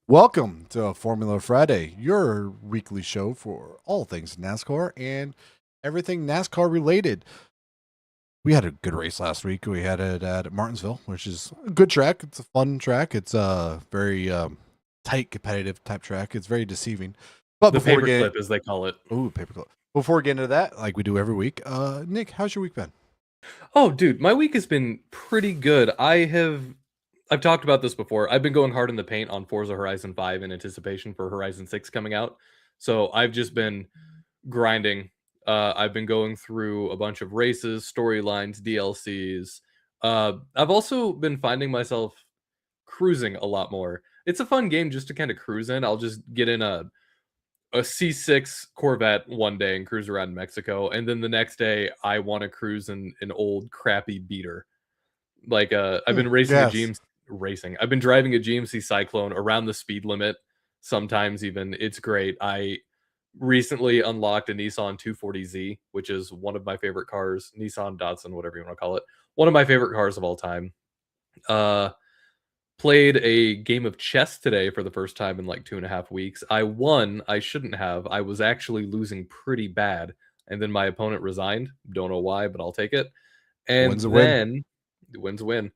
Welcome to Formula Friday, your weekly show for all things NASCAR and everything NASCAR related. We had a good race last week. We had it at Martinsville, which is a good track. It's a fun track. It's a very tight, competitive type track. It's very deceiving. But The before we get paperclip, as they call it. paperclip. Before we get into that, like we do every week, Nick, how's your week been? Oh, dude, my week has been pretty good. I've talked about this before. I've been going hard in the paint on Forza Horizon 5 in anticipation for Horizon 6 coming out. So I've just been grinding. I've been going through a bunch of races, storylines, DLCs. I've also been finding myself cruising a lot more. It's a fun game just to kind of cruise in. I'll just get in a C6 Corvette one day and cruise around Mexico, and then the next day I want to cruise in an old crappy beater. Like I've been I've been driving a GMC Cyclone around the speed limit. Sometimes even it's great. I recently unlocked a Nissan 240Z, which is one of my favorite cars. Nissan, Datsun, whatever you want to call it. One of my favorite cars of all time. Played a game of chess today for the first time in like 2.5 weeks. I won. I shouldn't have. I was actually losing pretty bad. And then my opponent resigned. Don't know why, but I'll take it. And Win's a then the wins a win.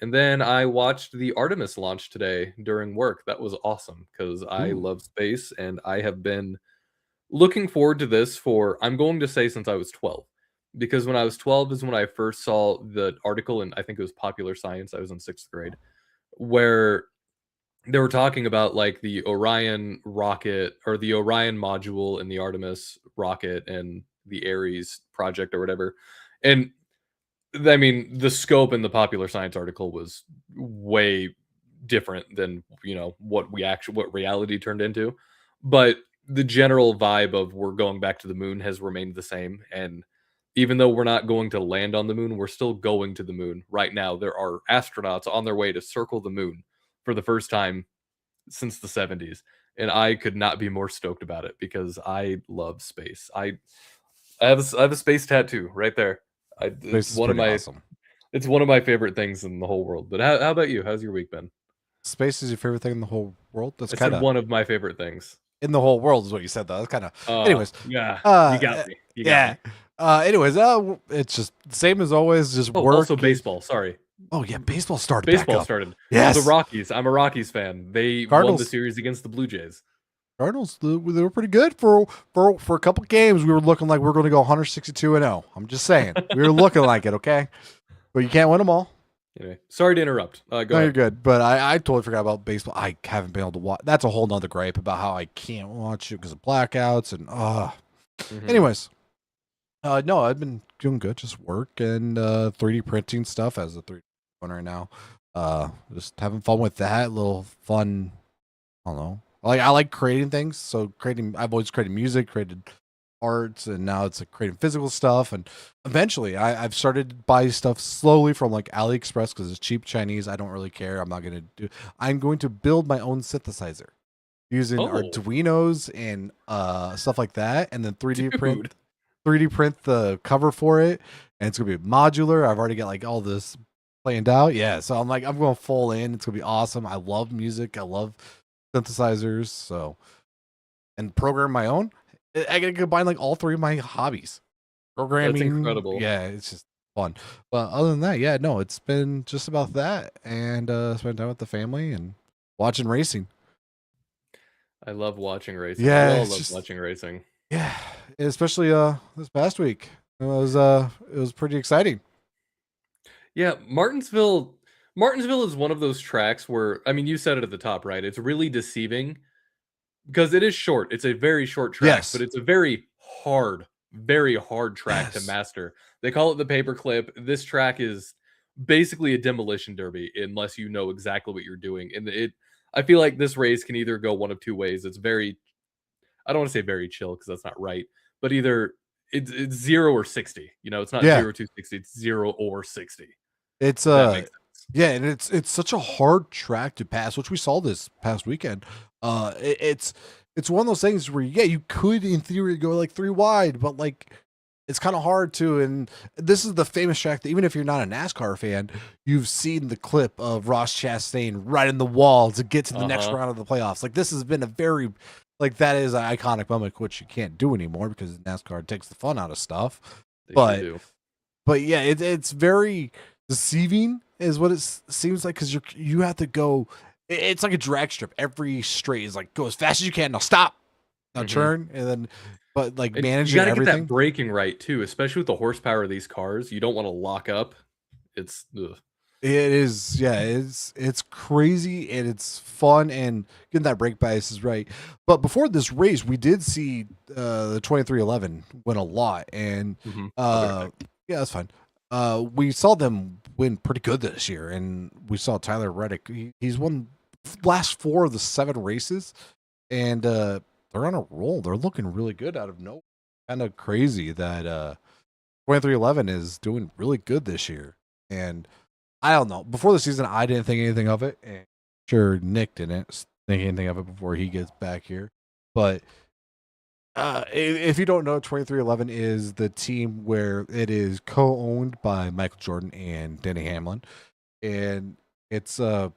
And then I watched the Artemis launch today during work. That was awesome because I Ooh. love space and I have been looking forward to this for, I'm going to say, since I was 12. Because when I was 12 is when I first saw the article, and I think it was Popular Science. I was in 6th grade, where they were talking about like the Orion rocket or the Orion module and the Artemis rocket and the Ares project or whatever. And I mean, the scope in the Popular Science article was way different than, what reality turned into. But the general vibe of we're going back to the moon has remained the same. And even though we're not going to land on the moon, we're still going to the moon. Right now, there are astronauts on their way to circle the moon for the first time since the 70s. And I could not be more stoked about it because I love space. I have a space tattoo right there. Space is pretty awesome. It's one of my favorite things in the whole world. But how about you? How's your week been? Space is your favorite thing in the whole world? That's I kind said of one of my favorite things. in the whole world is what you said though. That's kind of anyways. Yeah, you got me. You yeah. got me. Anyways, it's just same as always. Just work. Also baseball. Sorry. Oh yeah, baseball started. Baseball started. Yes. The Rockies. I'm a Rockies fan. They won the series against the Blue Jays. Cardinals, they were pretty good for a couple games. We were looking like we were going to go 162-0. I'm just saying, we were looking like it. Okay, but you can't win them all. Anyway, sorry to interrupt. Go ahead. You're good. But I totally forgot about baseball. I haven't been able to watch. That's a whole nother gripe about how I can't watch it because of blackouts and Anyways, no, I've been doing good. Just work and 3D printing stuff as a 3D printer right now. Just having fun with that. Little fun. I don't know. I like creating things. So I've always created music, created arts, and now it's like creating physical stuff. And eventually I've started to buy stuff slowly from like AliExpress because it's cheap Chinese. I don't really care. I'm going to build my own synthesizer using Arduinos and stuff like that, and then 3D print the cover for it, and it's gonna be modular. I've already got like all this planned out. Yeah, so I'm going full in. It's gonna be awesome. I love music. I love synthesizers. So, and program my own. I gotta combine like all three of my hobbies. Programming. That's incredible. Yeah, it's just fun. But other than that, yeah, no, it's been just about that, and spend time with the family and watching racing. I love watching racing. Yeah, I love watching racing. Yeah, especially this past week. It was pretty exciting. Yeah, Martinsville is one of those tracks where, I mean, you said it at the top, right? It's really deceiving because it is short. It's a very short track, but it's a very hard track to master. They call it the paperclip. This track is basically a demolition derby unless you know exactly what you're doing. And I feel like this race can either go one of two ways. It's very, I don't want to say very chill because that's not right, but either it's 0 or 60. It's not 0 to 60. It's 0 or 60. It's yeah, and it's such a hard track to pass, which we saw this past weekend. It's one of those things where you could in theory go like 3 wide, but like it's kind of hard to, and this is the famous track that even if you're not a NASCAR fan, you've seen the clip of Ross Chastain right in the wall to get to the next Uh-huh. round of the playoffs. Like this has been a very, like that is an iconic moment, which you can't do anymore because NASCAR takes the fun out of stuff. They sure But do. yeah, it's very deceiving, is what it seems like, because you have to go. It's like a drag strip. Every straight is like go as fast as you can. Now stop. Now Mhm. turn, and then but like And you managing gotta get that everything. braking right too, especially with the horsepower of these cars. You don't wanna lock up. It's ugh. It is, yeah, it's crazy and it's fun, and getting that brake bias is right. But before this race, we did see the 2311 win a lot, and Mhm. I'll be right uh back. yeah, that's fine. We saw them win pretty good this year, and we saw Tyler Reddick. He's won last 4 of the 7 races, and they're on a roll. They're looking really good out of no, kind of crazy that 2311 is doing really good this year. And I don't know. Before the season, I didn't think anything of it, and sure Nick didn't think anything of it before he gets back here. But if you don't know, 2311 is the team where it is co-owned by Michael Jordan and Denny Hamlin, and it's a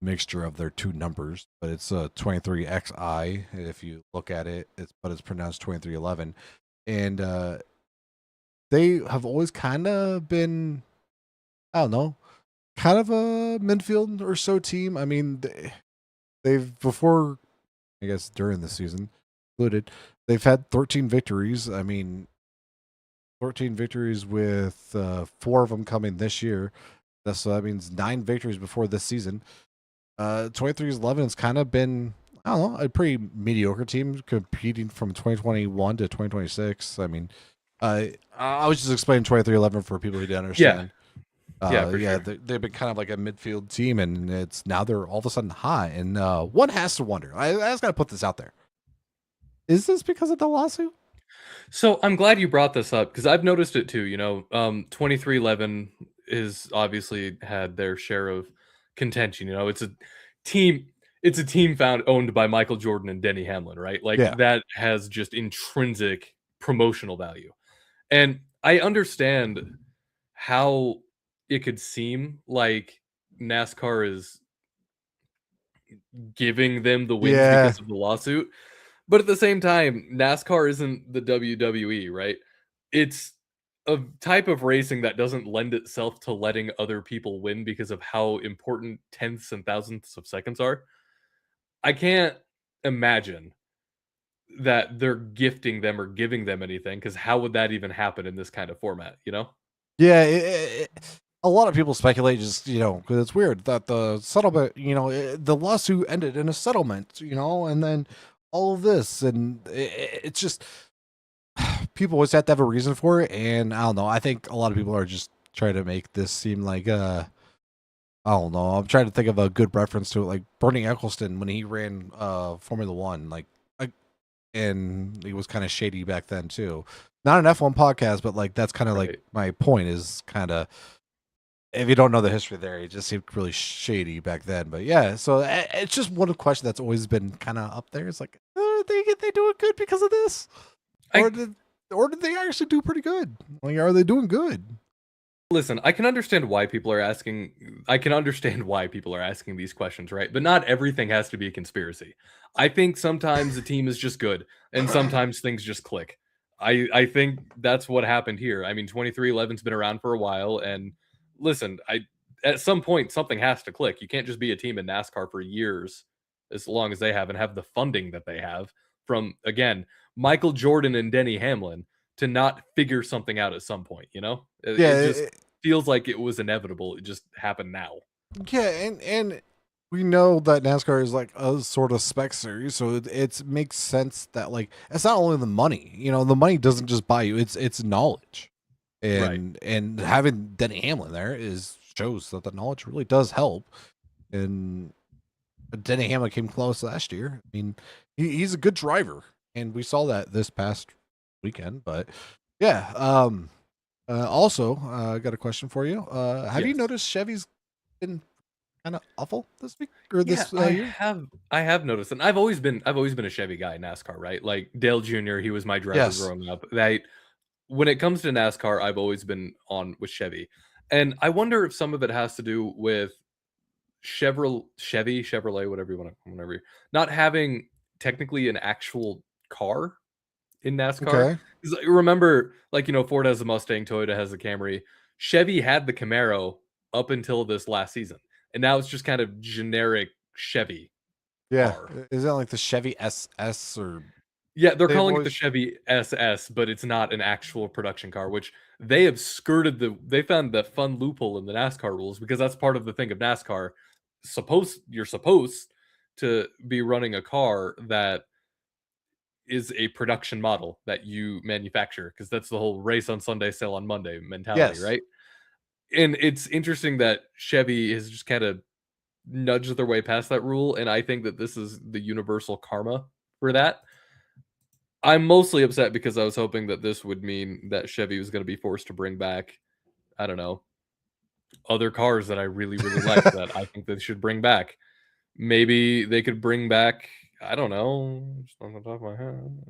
mixture of their two numbers, but it's a 23XI. If you look at it, it's pronounced 2311, and they have always kind of been, I don't know, kind of a midfield or so team. I mean, they've before, I guess during the season included, they've had 13 victories. I mean, 13 victories with 4 of them coming this year. So that means 9 victories before this season. 23-11 has kind of been, I don't know, a pretty mediocre team competing from 2021 to 2026. I mean, I was just explaining 23-11 for people who didn't Yeah. understand. Yeah, for Yeah, sure. they've been kind of like a midfield team, and it's now they're all of a sudden high. And one has to wonder. I just got to put this out there. Is this because of the lawsuit? So, I'm glad you brought this up because 'cause I've noticed it too, 2311 is obviously had their share of contention, team it's a team found owned by Michael Jordan and Denny Hamlin, right? Like, Yeah, that has just intrinsic promotional value. And I understand how it could seem like NASCAR is giving them the wins yeah, because of the lawsuit, but at the same time, NASCAR isn't the WWE, right? It's a type of racing that doesn't lend itself to letting other people win because of how important tenths and thousandths of seconds are. I can't imagine that they're gifting them or giving them anything because how would that even happen in this kind of format, you know? yeah. A lot of people speculate, just because it's weird that the settlement, the lawsuit ended in a settlement, and then all of this, and it's just people always have to have a reason for it. And I don't know. I think a lot of people are just trying to make this seem like I don't know. I'm trying to think of a good reference to it, like Bernie Eccleston when he ran Formula One, like, and he was kind of shady back then too. Not an F1 podcast, but like that's kind of like Right. my point is kind of, if you don't know the history there, it just seemed really shady back then. But yeah, so it's just one question that's always been kind of up there. It's like, they doing good because of this, or I did they actually do pretty good? Like, are they doing good? Listen, I can understand why people are asking I can understand why people are asking these questions, right? But not everything has to be a conspiracy. I think sometimes the team is just good and sometimes things just click. I think that's what happened here. I mean, 2311's been around for a while and listen, I at some point something has to click. You can't just be a team in NASCAR for years as long as they have and have the funding that they have from again, Michael Jordan and Denny Hamlin to not figure something out at some point, you know? It just Yeah, feels like it was inevitable. It just happened now. yeah, and we know that NASCAR is like a sort of spec series, so it makes sense that like it's not only the money. The money doesn't just buy you; it's knowledge, Right. and having Denny Hamlin there is shows that the knowledge really does help. And Denny Hamlin came close last year. I mean, he's a good driver, and we saw that this past weekend. But yeah, also, I got a question for you. Have you Yes. noticed Chevy's been kind of awful this week or Yeah, this I year? have I have noticed, and I've always been a Chevy guy in NASCAR, right? Like Dale Jr., he was my driver Yes. growing up. Right? when it comes to NASCAR, I've always been on with Chevy, and I wonder if some of it has to do with Chevrolet, whatever you want to, whatever, not having technically an actual car in NASCAR. Okay. 'Cause remember, like, Ford has the Mustang, Toyota has the Camry, Chevy had the Camaro up until this last season, and now it's just kind of generic Chevy Yeah. car. Is that like the Chevy SS or Yeah, they're they've calling it the always Chevy SS, but it's not an actual production car, which they have skirted they found the fun loophole in the NASCAR rules because that's part of the thing of NASCAR. You're supposed to be running a car that is a production model that you manufacture because that's the whole race on Sunday, sell on Monday mentality, yes. right? And it's interesting that Chevy has just kind of nudged their way past that rule, and I think that this is the universal karma for that. I'm mostly upset because I was hoping that this would mean that Chevy was going to be forced to bring back, I don't know, other cars that I really, really like that I think they should bring back. Maybe they could bring back, I don't know, just on the top of my head.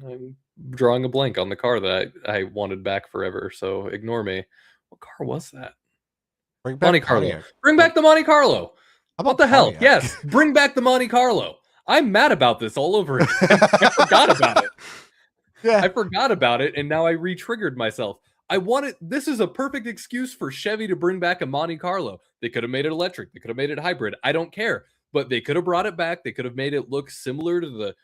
I'm drawing a blank on the car that I wanted back forever, so ignore me. What car was that? Bring back Monte Carlo. Pontiac. Bring back the Monte Carlo. How What about the hell? Pontiac? Yes, bring back the Monte Carlo. I'm mad about this all over again. I forgot about it. Yeah. I forgot about it, and now I re-triggered myself. This is a perfect excuse for Chevy to bring back a Monte Carlo. They could have made it electric. They could have made it hybrid. I don't care. But they could have brought it back. They could have made it look similar to the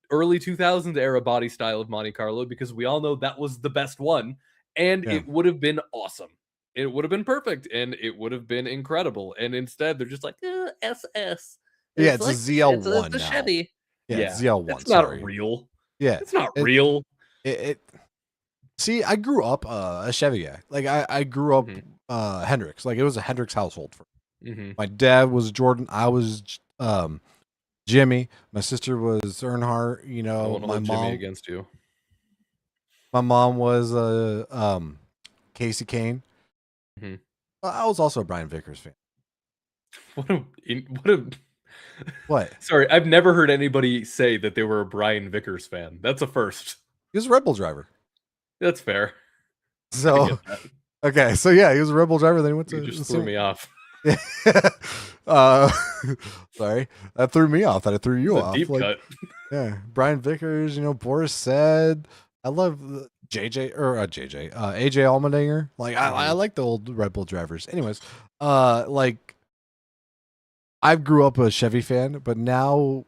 early 2000s era body style of Monte Carlo because we all know that was the best one. And Yeah. it would have been awesome. It would have been perfect and it would have been incredible. And instead, they're just like, SS. Yeah, it's a ZL1 it's a now. Chevy. Yeah, it's Yeah, ZL1. it's Sorry. not real. Yeah. It's not It, real. it see, I grew up a Chevy guy. Like I grew up Hendrix. Like it was a Hendrix household for me. Mm-hmm. My dad was Jordan. I was Jimmy. My sister was Earnhardt. You I know, won't hold Jimmy against you. My mom was Casey Kane. Mm-hmm. I was also a Brian Vickers fan. What? Sorry, I've never heard anybody say that they were a Brian Vickers fan. That's a first. He was a Red Bull driver. That's fair. So okay, so yeah, he was a Red Bull driver. Then he went to. You just threw me off. Sorry, that threw me off. That I threw you off. Deep cut. Yeah, Brian Vickers. Boris said. I love AJ Allmendinger. Like I like the old Red Bull drivers. Anyways, like I grew up a Chevy fan, but now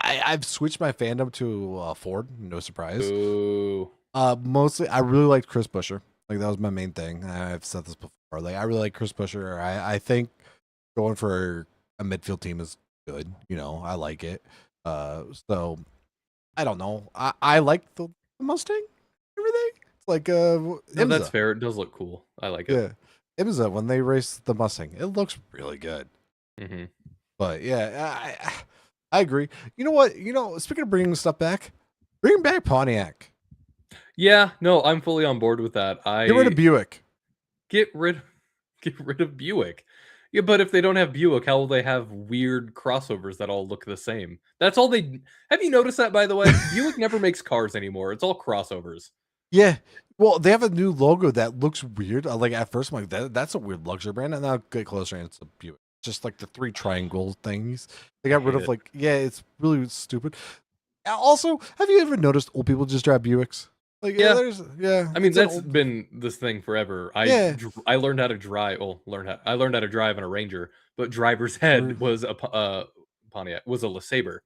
I've switched my fandom to Ford. No surprise. Ooh. Mostly I really liked Chris Buescher. Like that was my main thing. I've said this before. Like I really like Chris Buescher. I think going for a midfield team is good. I like it. So I don't know. I like the Mustang. Everything. It's like no, that's fair. It does look cool. I like it. Yeah, IMSA when they race the Mustang, it looks really good. Mm-hmm. But yeah, I agree. You know what? Speaking of bringing stuff back, bring back Pontiac. Yeah, no, I'm fully on board with that. Get rid of Buick. Get rid of Buick. Yeah, but if they don't have Buick, how will they have weird crossovers that all look the same? That's all they. Have you noticed that, by the way? Buick never makes cars anymore. It's all crossovers. Yeah. Well, they have a new logo that looks weird. Like at first, I'm like, that's a weird luxury brand, and now get closer, and it's a Buick. Just like the 3 triangle things. They got rid of it's really stupid. Also, have you ever noticed old people just drive Buicks? Like I mean, that's been this thing forever. I learned how to drive. I learned how to drive in a Ranger, but driver's head was a Pontiac, was a LeSabre.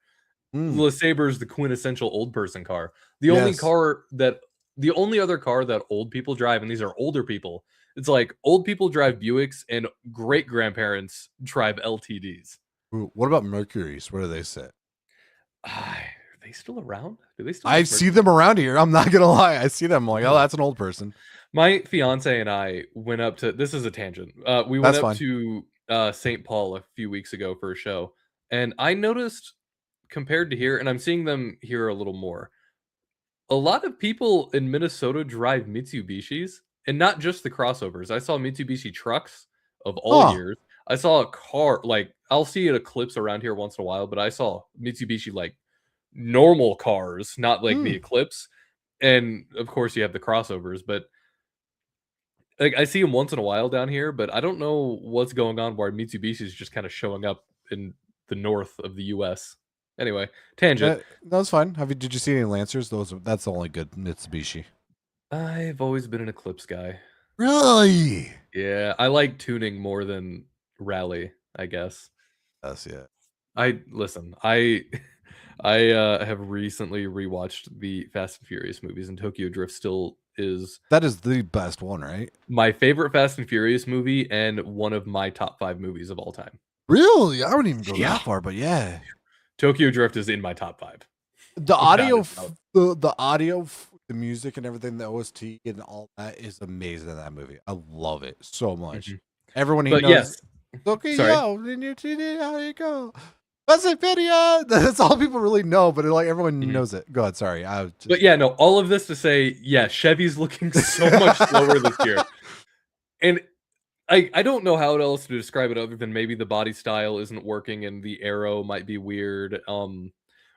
LeSabre is the quintessential old person car. The only other car that old people drive, and these are older people. It's like old people drive Buicks and great grandparents drive LTDs. What about Mercuries? Where do they sit? Are they still around? Do they still? I see them around here. I'm not gonna lie. I see them. I'm like, oh, that's an old person. My fiance and I went up to. This is a tangent. We went up to St. Paul a few weeks ago for a show, and I noticed compared to here, and I'm seeing them here a little more. A lot of people in Minnesota drive Mitsubishis, and not just the crossovers. I saw Mitsubishi trucks of all years. I saw a car, like, I'll see an Eclipse around here once in a while, but I saw Mitsubishi, like, normal cars, not like the Eclipse. And of course, you have the crossovers, but like I see them once in a while down here, but I don't know what's going on where Mitsubishi is just kind of showing up in the north of the U.S. Anyway, tangent. That's fine. Did you see any Lancers? That's the only good Mitsubishi. I've always been an Eclipse guy. Really? Yeah, I like tuning more than rally, I guess. Yes, yeah. I listen. I have recently rewatched the Fast and Furious movies, and Tokyo Drift still is That is the best one, right? my favorite Fast and Furious movie and one of my top 5 movies of all time. Really? I wouldn't even go Yeah. that far, but yeah. Tokyo Drift is in my top 5. The audio, Without a doubt. the audio, the music and everything, the OST and all that is amazing in that movie. I love it so much. Mhm. Everyone he But knows. yes, Okay, sorry. yo, how you go? What's it video? That's all people really know, but like everyone Mhm. knows it. Go ahead, sorry. I was just... But yeah, no, all of this to say, yeah, Chevy's looking so much slower this year. And I don't know how else to describe it other than maybe the body style isn't working and the arrow might be weird.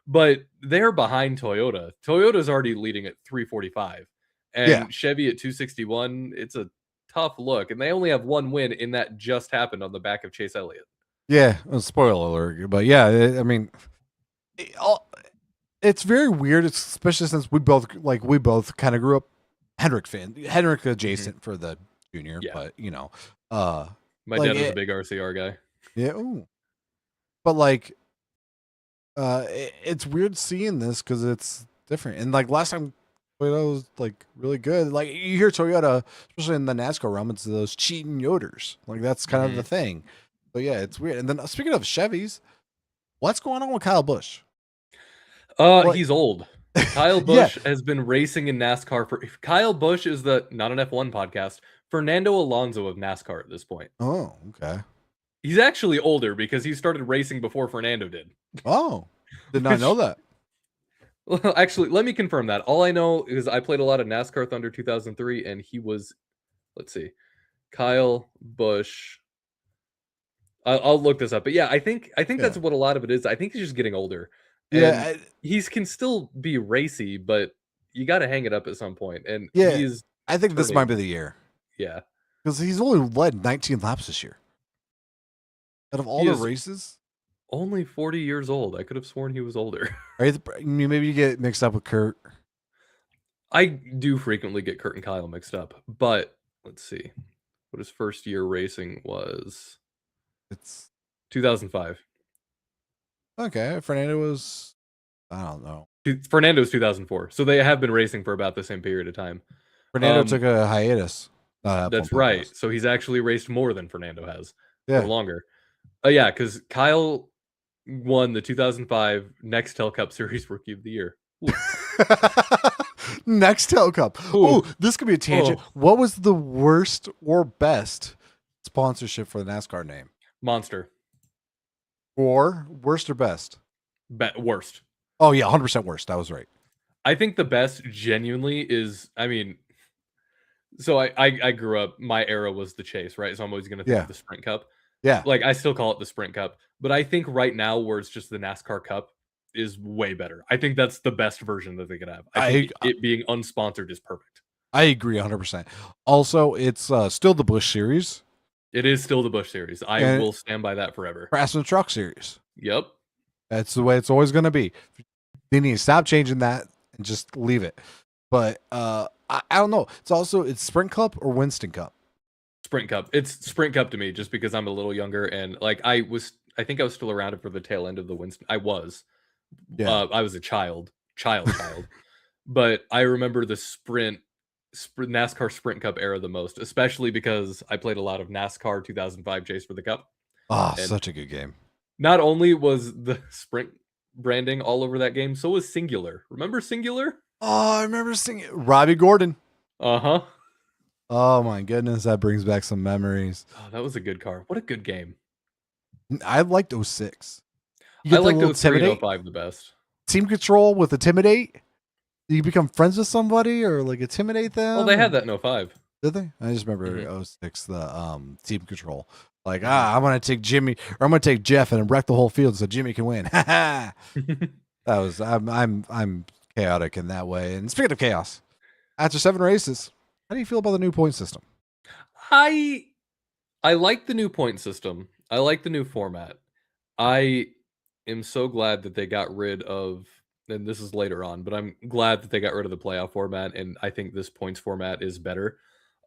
But they're behind Toyota. Toyota's already leading at 345, and Yeah. Chevy at 261. It's a tough look, and they only have one win, and that just happened on the back of Chase Elliott. Yeah, spoiler alert, but yeah, I mean, it's very weird, especially since we both kind of grew up Hendrick adjacent for the junior, Yeah. but My like dad was a big RCR guy. yeah, ooh. But like, it's weird seeing this because it's different, and like last time Toyota was like really good. Like you hear Toyota, especially in the NASCAR realm, it's those cheating Yoders. Like that's kind of the thing. But yeah, it's weird. And then speaking of Chevys, what's going on with Kyle Busch? He's old. Kyle Busch has been racing in NASCAR for. Kyle Busch is the not an F1 podcast. Fernando Alonso of NASCAR at this point. Oh, okay. He's actually older because he started racing before Fernando did. Oh, did not know that. Well, actually, let me confirm that. All I know is I played a lot of NASCAR Thunder 2003, and he was, let's see, Kyle Busch. I'll look this up, but yeah, I think that's what a lot of it is. I think he's just getting older. Yeah, he can still be racy, but you got to hang it up at some point. And yeah, he's I think this might be the year. Yeah, because he's only led 19 laps this year. Out of all the races, only 40 years old. I could have sworn he was older. Maybe you get mixed up with Kurt. I do frequently get Kurt and Kyle mixed up, but let's see what his first year racing was. It's 2005. Okay, Fernando was, I don't know. Fernando's 2004, so they have been racing for about the same period of time. Fernando took a hiatus. That's right. So he's actually raced more than Fernando has, or longer. Yeah, because Kyle won the 2005 Nextel Cup Series Rookie of the Year. Nextel Cup. Oh, this could be a tangent. What was the worst or best sponsorship for the NASCAR name? Monster. Or worst or best? Worst. Oh yeah, 100% worst. That was right. I think the best genuinely is, I mean, so I grew up, my era was the chase, right? So I'm always going to think of the Sprint Cup. Yeah. Like I still call it the Sprint Cup, but I think right now where it's just the NASCAR Cup is way better. I think that's the best version that they could have. I think it being unsponsored is perfect. I agree 100%. Also, it's still the Busch Series. It is still the Busch Series. I will stand by that forever. Craftsman Truck Series. Yep. That's the way it's always going to be. They need to stop changing that and just leave it. But I don't know. It's Sprint Cup or Winston Cup. Sprint Cup. It's Sprint Cup to me just because I'm a little younger and like I think I was still around for the tail end of the Winston. I was. Yeah. I was a child. But I remember the NASCAR Sprint Cup era the most, especially because I played a lot of NASCAR 2005 Chase for the Cup. Oh, such a good game. Not only was the Sprint branding all over that game, so was Singular. Remember Singular? Oh, I remember singing Robbie Gordon. Uh-huh. Oh my goodness, that brings back some memories. Oh, that was a good car. What a good game. I liked 06. I liked 03 and 05 the best. Team control with Intimidate? You become friends with somebody or like intimidate them? Well, they had that in 05. Did they? I just remember 06, the team control. Like, I'm gonna take Jimmy or I'm gonna take Jeff and wreck the whole field so Jimmy can win. That was I'm chaotic in that way. And speaking of chaos, after 7 races, how do you feel about the new point system? I I like the new point system. I like the new format. I am so glad that they got rid of, and this is later on, but I'm glad that they got rid of the playoff format, and I think this points format is better.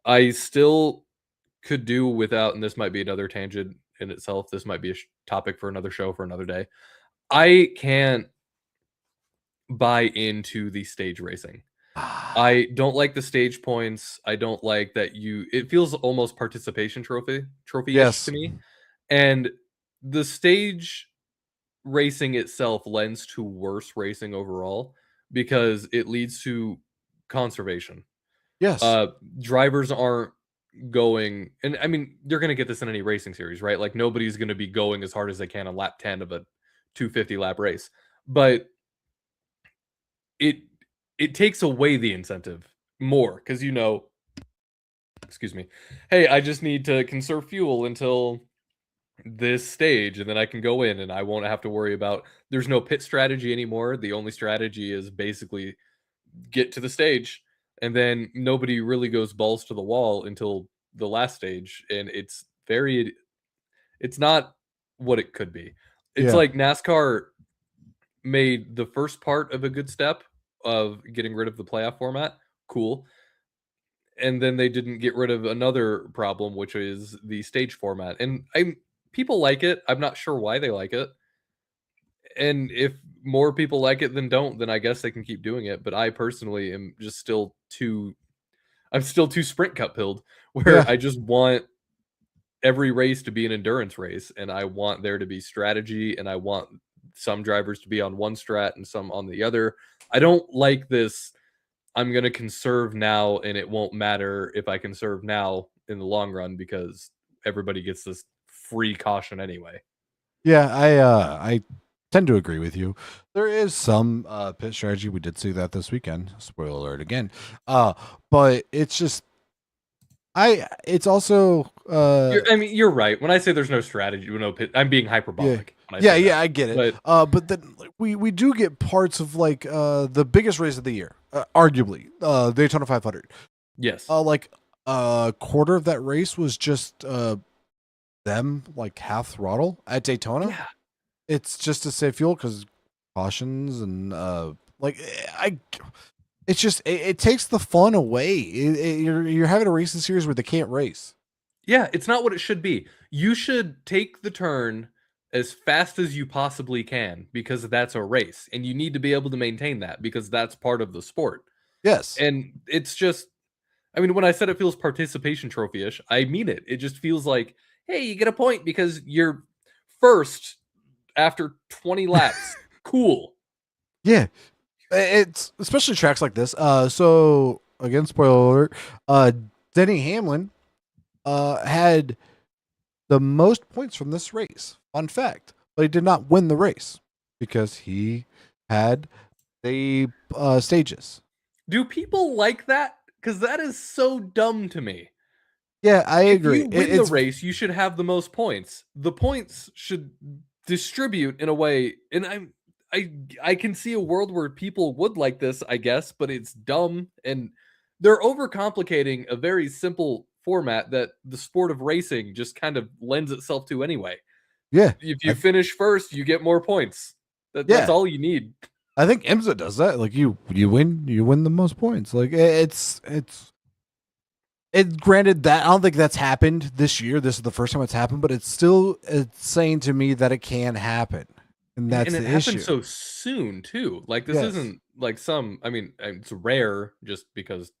I still could do without, and this might be another tangent in itself. This might be a topic for another show for another day. I can't buy into the stage racing. I don't like the stage points. I don't like that it feels almost participation trophy-ish to Yes. me. And the stage racing itself lends to worse racing overall because it leads to conservation. Yes. Uh Drivers aren't going, and I mean you're going to get this in any racing series, right? Like nobody's going to be going as hard as they can on lap 10 of a 250 lap race. But it it takes away the incentive more because excuse me, hey, I just need to conserve fuel until this stage and then I can go in and I won't have to worry about, there's no pit strategy anymore. The only strategy is basically get to the stage, and then nobody really goes balls to the wall until the last stage, and it's not what it could be. It's Yeah. like NASCAR made the first part of a good step of getting rid of the playoff format. Cool. And then they didn't get rid of another problem, which is the stage format. And people like it. I'm not sure why they like it. And if more people like it than don't, then I guess they can keep doing it. But I personally am just still too I'm still too sprint cup pilled Yeah. where I just want every race to be an endurance race, and I want there to be strategy, and I want some drivers to be on one strat and some on the other. I don't like this, I'm going to conserve now and it won't matter if I conserve now in the long run because everybody gets this free caution anyway. Yeah, I tend to agree with you. There is some pit strategy. We did see that this weekend. Spoiler alert again. Uh but it's just it's also I mean, you're right. When I say there's no strategy, no pit, I'm being yeah. hyperbolic when I Yeah, say yeah, that. I get it. But But then like, we do get parts of like the biggest race of the year, arguably, Daytona 500. yes, Like a quarter of that race was just them like half throttle at Daytona. yeah, It's just to save fuel because cautions and like I it's just it takes the fun away. You're having a racing series where they can't race. yeah, it's not what it should be. You should take the turn as fast as you possibly can because that's a race, and you need to be able to maintain that because that's part of the sport. Yes. And it's just, I mean, when I said it feels participation trophy-ish, I mean it. It just feels like, hey, you get a point because you're first after 20 laps. Cool. Yeah. It's especially tracks like this. So again, spoiler alert. Denny Hamlin had the most points from this race. Fun fact, but he did not win the race because he had the stages. Do people like that? Because that is so dumb to me. Yeah, I If agree. you win the It's race, you should have the most points. The points should distribute in a way, and I can see a world where people would like this, I guess, but it's dumb and they're overcomplicating a very simple format that the sport of racing just kind of lends itself to anyway. yeah, If you I, finish first, you get more points. That's yeah. all you need. I think IMSA does that. Like you win the most points. Like it's it. Granted that I don't think that's happened this year. This is the first time it's happened, but it's saying to me that it can happen, and that's And it the happened issue. so soon too. Like this Yes, isn't like some, I mean, it's rare just because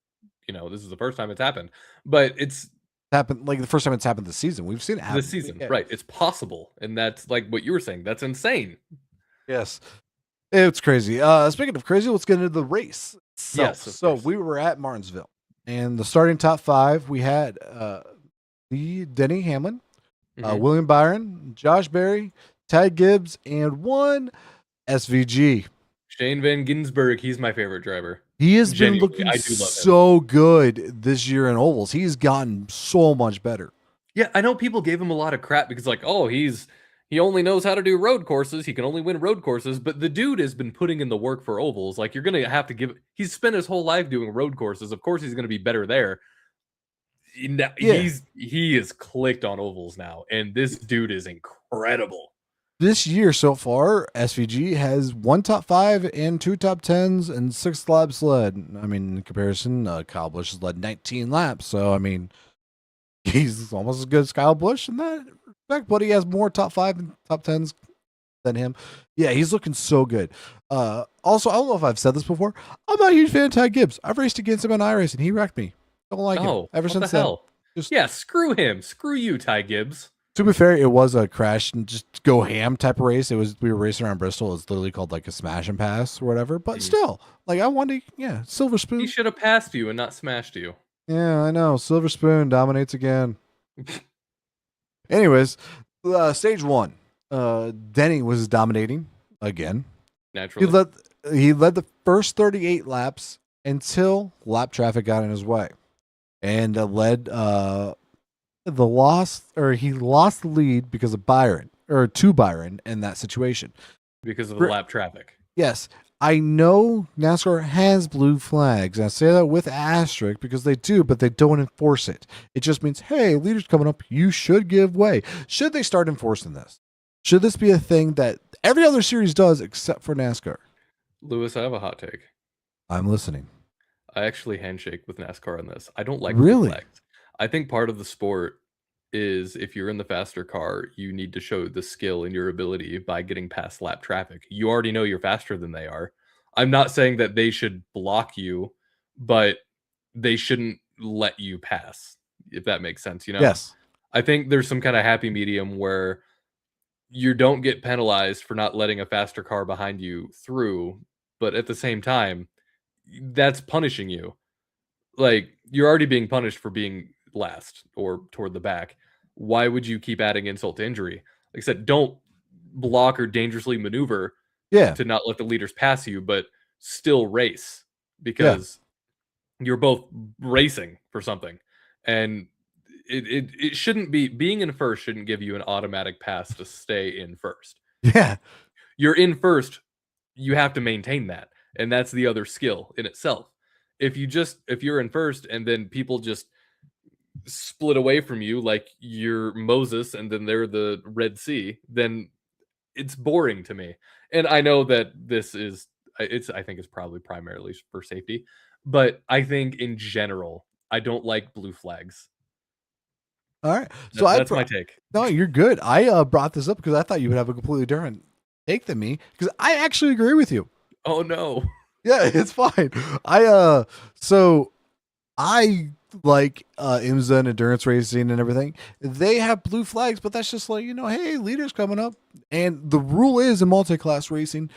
this is the first time it's happened, but it's happened like the first time it's happened this season. We've seen it this happen. season, Yeah. right? It's possible, and that's like what you were saying. That's insane. Yes, it's crazy. Speaking of crazy, let's get into the race itself. Yes, of So course. we were at Martinsville, and the starting top five we had the Denny Hamlin, Hmm. William Byron, Josh Berry, Ty Gibbs, and one SVG. Shane Van Ginsburg, he's my favorite driver. He has been Genuinely, looking I do love him. so good this year in ovals. He's gotten so much better. Yeah, I know people gave him a lot of crap because like, oh, he only knows how to do road courses. He can only win road courses, but the dude has been putting in the work for ovals. Like you're gonna have to give. He's spent his whole life doing road courses. Of course, he's gonna be better there. Yeah. He is clicked on ovals now, and this dude is incredible. This year so far, SVG has 1 top 5 and 2 top 10s and 6 laps led. I mean, in comparison, Kyle Busch has led 19 laps. So, I mean, he's almost as good as Kyle Busch in that respect, but he has more top 5 and top 10s than him. Yeah, he's looking so good. Also, I don't know if I've said this before. I'm not a huge fan of Ty Gibbs. I've raced against him in iRacing. He wrecked me. Don't like him. Ever What since the then. hell? Yeah, screw him. Screw you, Ty Gibbs. To be fair, it was a crash and just go ham type of race. We were racing around Bristol. It was literally called like a smash and pass or whatever. But still, like I wanted, Silver Spoon. He should have passed you and not smashed you. Yeah, I know. Silver Spoon dominates again. Anyways, stage 1, Denny was dominating again. Naturally, he led the first 38 laps until lap traffic got in his way, and led he lost the lead because of Byron in that situation because of the lap traffic. Yes, I know NASCAR has blue flags. I say that with asterisk because they do, but they don't enforce it. It just means, hey, leaders coming up, you should give way. Should they start enforcing this? Should this be a thing that every other series does except for NASCAR? Lewis, I have a hot take. I'm listening. I actually handshake with NASCAR on this. I don't like really. Blue flags. I think part of the sport is if you're in the faster car, you need to show the skill and your ability by getting past lap traffic. You already know you're faster than they are. I'm not saying that they should block you, but they shouldn't let you pass, if that makes sense, Yes. I think there's some kind of happy medium where you don't get penalized for not letting a faster car behind you through, but at the same time, that's punishing you. Like, you're already being punished for being last or toward the back. Why would you keep adding insult to injury? Like I said, don't block or dangerously maneuver to not let the leaders pass you, but still race because you're both racing for something. And it shouldn't be being in first shouldn't give you an automatic pass to stay in first. Yeah. You're in first, you have to maintain that. And that's the other skill in itself. If you're in first and then people just split away from you like you're Moses and then they're the Red Sea, then it's boring to me. And I know that I think it's probably primarily for safety, but I think in general, I don't like blue flags. All right. So that's my take. No, you're good. I brought this up because I thought you would have a completely different take than me because I actually agree with you. Oh no. Yeah, it's fine. So I like IMSA and endurance racing and everything. They have blue flags, but that's just like, hey, leaders coming up. And the rule is in multi-class racing,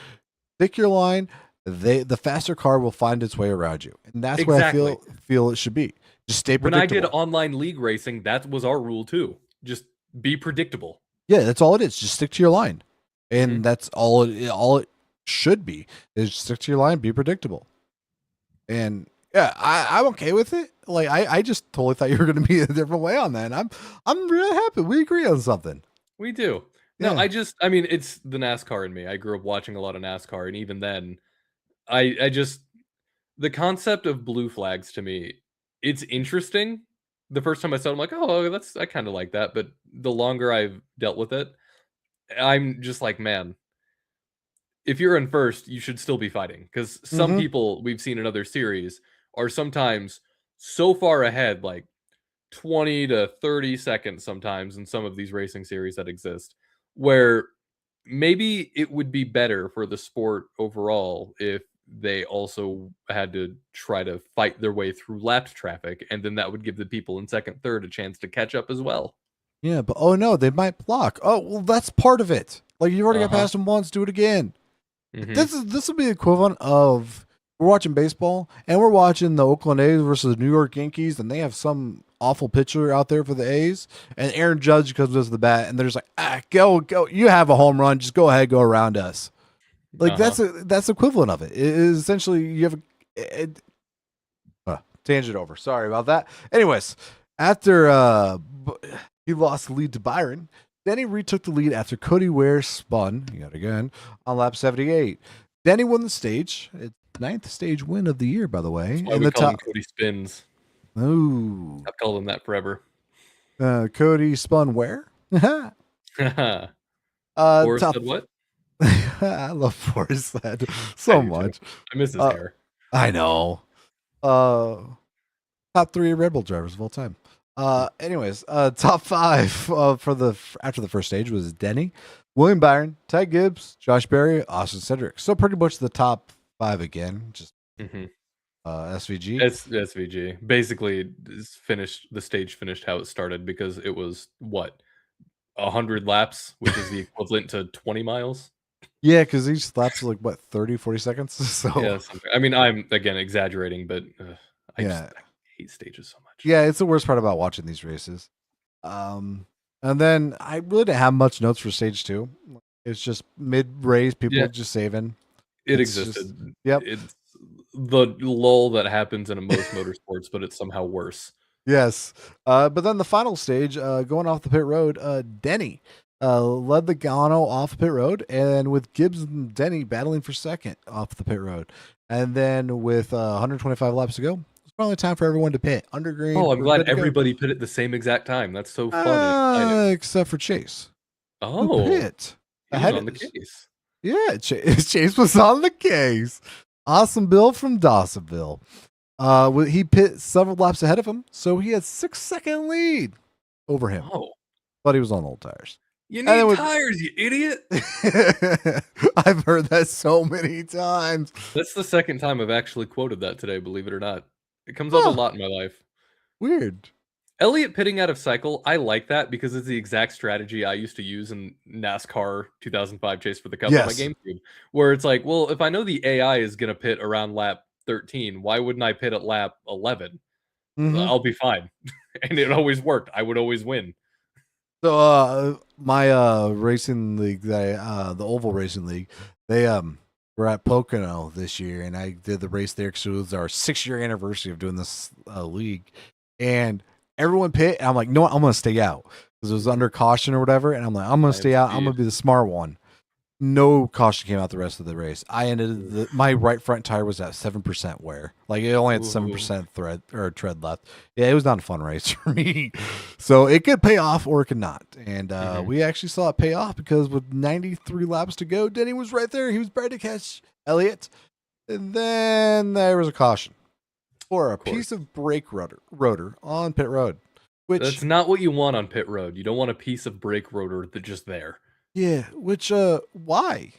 stick your line. The faster car will find its way around you. And that's exactly what I feel it should be. Just stay predictable. When I did online league racing, that was our rule too. Just be predictable. Yeah, that's all it is. Just stick to your line. And that's all it should be is stick to your line, be predictable. And yeah, I'm okay with it. Like I just totally thought you were going to be a different way on that. And I'm really happy we agree on something. We do. No, I mean, it's the NASCAR in me. I grew up watching a lot of NASCAR, and even then, I just the concept of blue flags to me, it's interesting. The first time I saw it, I'm like, oh, I kind of like that. But the longer I've dealt with it, I'm just like, man, if you're in first, you should still be fighting. Because some people we've seen in other series are sometimes so far ahead, like 20 to 30 seconds sometimes in some of these racing series that exist, where maybe it would be better for the sport overall if they also had to try to fight their way through lap traffic, and then that would give the people in second, third a chance to catch up as well. Yeah, but oh no, they might block. Oh, well, that's part of it. Like you already got past them once, do it again. This will be the equivalent of we're watching baseball and we're watching the Oakland A's versus the New York Yankees, and they have some awful pitcher out there for the A's, and Aaron Judge comes to the bat, and they're just like, go, you have a home run, just go ahead, go around us. Like that's equivalent of it. It is essentially you have a tangent over. Sorry about that. Anyways, after he lost the lead to Byron, Denny retook the lead after Cody Ware spun, yet again, on lap 78. Denny won the stage. It's 9th stage win of the year, by the way. That's why In we the call him top. Cody Spins. Ooh. I've called him that forever. Cody spun where? Forrest Top. said what? I love Forrest Led so much. I miss his hair. I know. Top 3 Red Bull drivers of all time. Anyways, top 5 for after the first stage was Denny, William Byron, Ty Gibbs, Josh Berry, Austin Cedric. So pretty much the top 5 again. Just SVG. SVG. Basically, the stage finished how it started because it was what 100 laps, which is the equivalent to 20 miles. Yeah, because each lap's like what 30, 40 seconds. So yeah, I mean, I'm again exaggerating, but I hate stages so much. Yeah, it's the worst part about watching these races. And then I really didn't have much notes for stage 2. It's just mid race, people just saving. It existed. It's the lull that happens in most motorsports, but it's somehow worse. Yes. But then the final stage, going off the pit road, Denny led the Gano off pit road, and with Gibbs and Denny battling for second off the pit road. And then with 125 laps to go, it's probably time for everyone to pit. Undergreen. Oh, I'm glad everybody pit at the same exact time. That's so funny. Except for Chase. Oh, pit. He was on the case. Yeah, Chase was on the case. Awesome Bill from Dawsonville. He pit several laps ahead of him, so he had 6-second lead over him. Oh, but he was on old tires. You need tires, you idiot. I've heard that so many times. That's the second time I've actually quoted that today, believe it or not. It comes up a lot in my life. Weird. Elliott pitting out of cycle, I like that because it's the exact strategy I used to use in NASCAR 2005 Chase for the Cup on my GameCube, where it's like, well, if I know the AI is going to pit around lap 13, why wouldn't I pit at lap 11? I'll be fine. And it always worked. I would always win. So my racing league, the Oval Racing League, they were at Pocono this year, and I did the race there because it was our 6-year anniversary of doing this league, and everyone pit, and I'm like, no, I'm gonna stay out because it was under caution or whatever, and I'm like, I'm gonna stay out. I'm gonna be the smart one. No caution came out the rest of the race. I ended my right front tire was at 7% wear. Like it only had 7% tread left. Yeah, it was not a fun race for me. So it could pay off or it could not. And we actually saw it pay off because with 93 laps to go, Denny was right there. He was ready to catch Elliott. And then there was a caution for a piece of brake rotor on pit road. Which that's not what you want on pit road. You don't want a piece of brake rotor that's just there. Yeah, which why?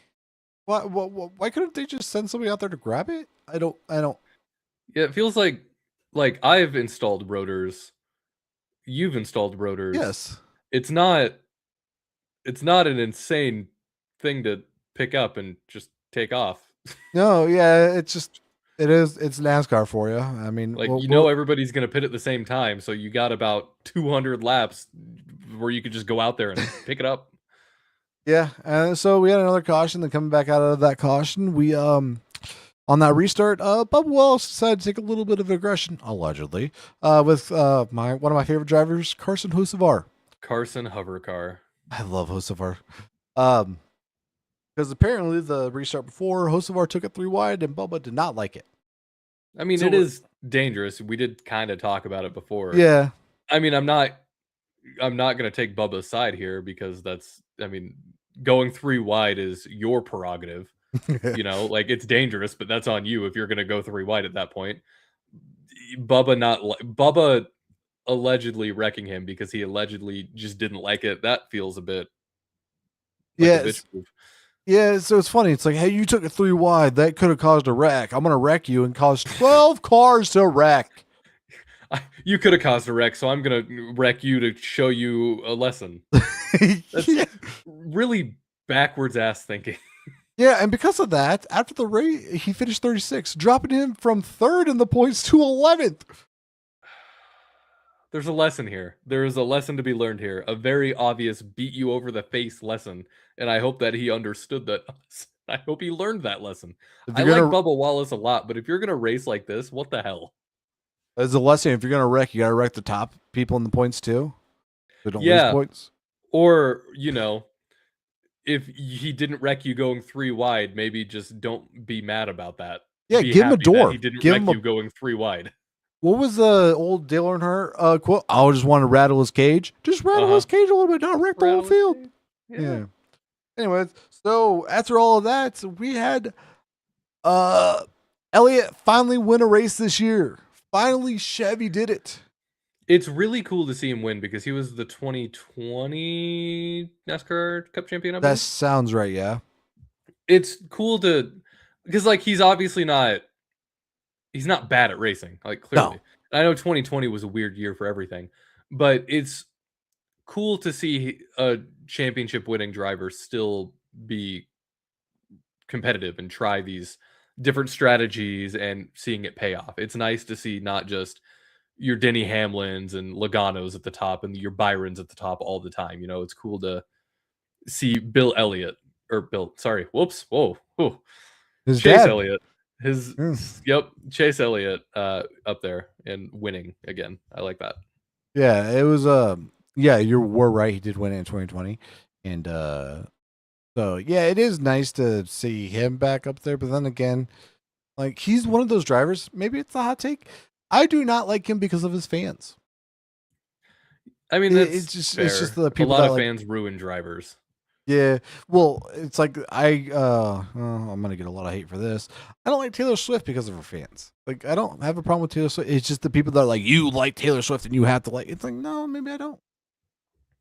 Why couldn't they just send somebody out there to grab it? I don't. Yeah, it feels like I've installed rotors. You've installed rotors. Yes. It's not an insane thing to pick up and just take off. No, yeah, it's NASCAR for you. I mean, like everybody's gonna pit at the same time, so you got about 200 laps where you could just go out there and pick it up. Yeah, and so we had another caution. Then coming back out of that caution, we on that restart, Bubba Wallace decided to take a little bit of aggression, allegedly, with one of my favorite drivers, Carson Hocevar. Carson Hovercar. I love Hocevar. Because apparently the restart before, Hocevar took it 3 wide, and Bubba did not like it. I mean, it is dangerous. We did kind of talk about it before. Yeah. I mean, I'm not going to take Bubba's side here because going 3 wide is your prerogative. Like it's dangerous, but that's on you if you're going to go 3 wide at that point. Bubba allegedly wrecking him because he allegedly just didn't like it. That feels a bit like a bitch move. Yeah, so it's funny. It's like, hey, you took it 3 wide. That could have caused a wreck. I'm going to wreck you and cause 12 cars to wreck. You could have caused a wreck, so I'm going to wreck you to show you a lesson. That's really backwards ass thinking. Yeah, and because of that, after the race, he finished 36, dropping him from 3rd in the points to 11th. There's a lesson here. There is a lesson to be learned here. A very obvious beat you over the face lesson. And I hope that he understood that. I hope he learned that lesson. I like Bubba Wallace a lot, but if you're going to race like this, what the hell? As a lesson, if you're going to wreck, you got to wreck the top people in the points too. They don't lose points. Or, if he didn't wreck you going 3 wide, maybe just don't be mad about that. Yeah, Be give him a happy that he door. didn't Give wreck him a. you going 3 wide. What was the old Dale Earnhardt quote? I just want to rattle his cage. Just rattle his cage a little bit, not wreck the whole Rattle his field. cage. Yeah. Anyways, so after all of that, we had Elliott finally win a race this year. Finally, Chevy did it. It's really cool to see him win because he was the 2020 NASCAR Cup champion, I That believe. sounds right, yeah. It's cool because like he's obviously he's not bad at racing, like clearly. No. I know 2020 was a weird year for everything, but it's cool to see a championship winning driver still be competitive and try these different strategies and seeing it pay off. It's nice to see not just your Denny Hamlins and Logano's at the top and your Byrons at the top all the time. It's cool to see Bill Elliott or Bill, sorry, whoops, whoa, His Chase dad. Elliott, Chase Elliott up there and winning again. I like that. Yeah, it was yeah, you were right. He did win it in 2020. And so yeah, it is nice to see him back up there, but then again, like he's one of those drivers, maybe it's a hot take. I do not like him because of his fans. I mean, It's that's just fair. it's just the A people lot that of like fans ruin drivers. yeah. Well, it's like I'm gonna get a lot of hate for this. I don't like Taylor Swift because of her fans. Like I don't have a problem with Taylor Swift. It's just the people that are like you like Taylor Swift and you have to like. It's like no, maybe I don't.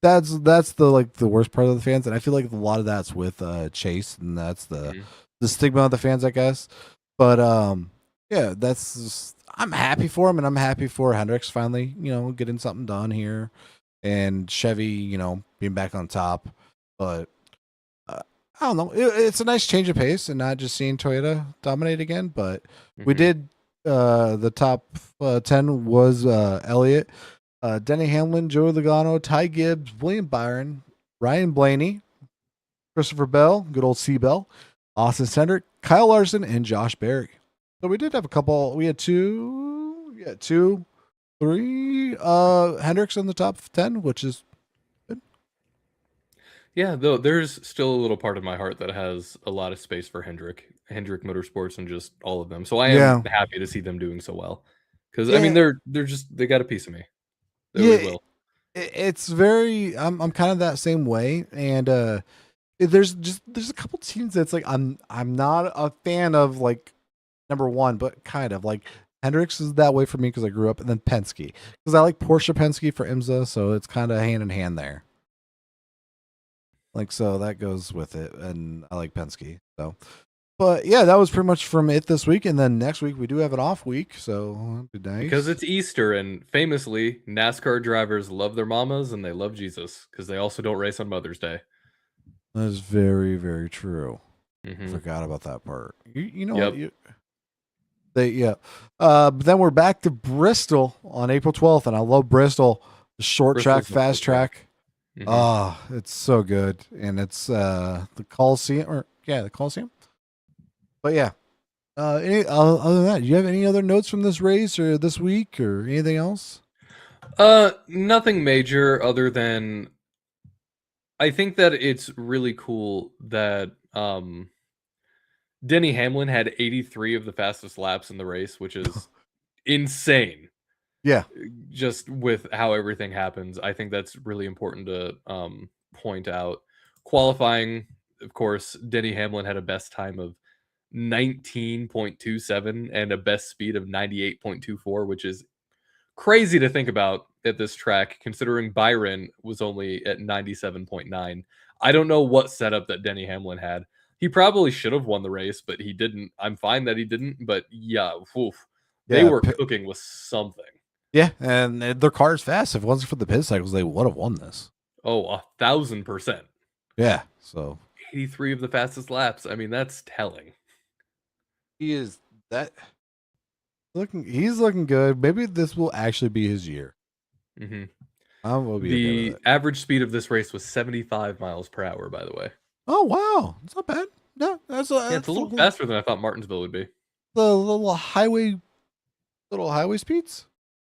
That's the like the worst part of the fans, and I feel like a lot of that's with Chase, and that's the stigma of the fans, I guess. But yeah, that's just, I'm happy for him, and I'm happy for Hendricks finally, getting something done here, and Chevy, being back on top. But I don't know, it's a nice change of pace, and not just seeing Toyota dominate again. But we did the top 10 was Elliott. Denny Hamlin, Joey Logano, Ty Gibbs, William Byron, Ryan Blaney, Christopher Bell, good old C Bell, Austin Cindric, Kyle Larson, and Josh Berry. So we did have a couple. We had three Hendricks in the top 10, which is good. Yeah, though there's still a little part of my heart that has a lot of space for Hendrick Motorsports, and just all of them. So I am happy to see them doing so well. Because I mean, they're just they got a piece of me. They always will. It's very. I'm kind of that same way, and there's a couple teams that's like I'm not a fan of, like number one, but kind of like Hendricks is that way for me because I grew up, and then Penske because I like Porsche Penske for IMSA, so it's kind of hand in hand there. Like so that goes with it, and I like Penske. So, but yeah, that was pretty much from it this week, and then next week we do have an off week, so it'd be nice because it's Easter, and famously NASCAR drivers love their mamas and they love Jesus because they also don't race on Mother's Day. That is very, very true. I forgot about that part. You know what? But then we're back to Bristol on April 12th, and I love Bristol. The short track, fast track. Oh, it's so good, and it's the Coliseum, the Coliseum. But yeah, other than that, do you have any other notes from this race or this week or anything else? Nothing major other than I think that it's really cool that Denny Hamlin had 83 of the fastest laps in the race, which is insane. Yeah. Just with how everything happens, I think that's really important to point out. Qualifying, of course, Denny Hamlin had a best time of 19.27 and a best speed of 98.24, which is crazy to think about at this track, considering Byron was only at 97.9. I don't know what setup that Denny Hamlin had. He probably should have won the race, but he didn't. I'm fine that he didn't, but yeah, they were cooking with something. Yeah, and their car is fast. If it wasn't for the pit cycles, they would have won this. Oh, 1,000%. Yeah, so 83 of the fastest laps. I mean, that's telling. He's looking good. Maybe this will actually be his year. I will be the okay with average speed of this race was 75 miles per hour, by the way. Oh wow, it's not bad. No, it's a little faster than I thought Martinsville would be. The little highway speeds.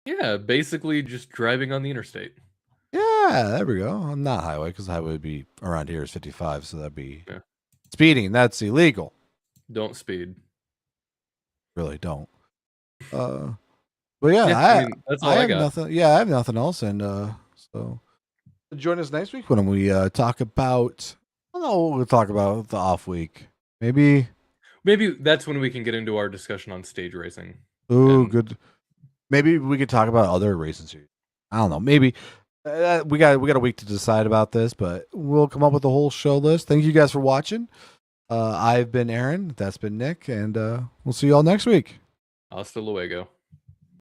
Yeah, basically just driving on the interstate. Yeah, Yeah, there we go. Not highway, because highway would be around here is 55, so that'd be Yeah. speeding. That's illegal. Don't speed. Really don't. But yeah, Yeah, I mean, that's all I I have got. nothing. Yeah, I have nothing else, and so join us next week when we talk about. I don't know what we'll talk about the off week. Maybe. Maybe that's when we can get into our discussion on stage racing. Ooh, And good. Maybe we could talk about other racing series. I don't know. Maybe we got a week to decide about this, but we'll come up with a whole show list. Thank you guys for watching. I've been Aaron. That's been Nick, and we'll see you all next week. hasta luego.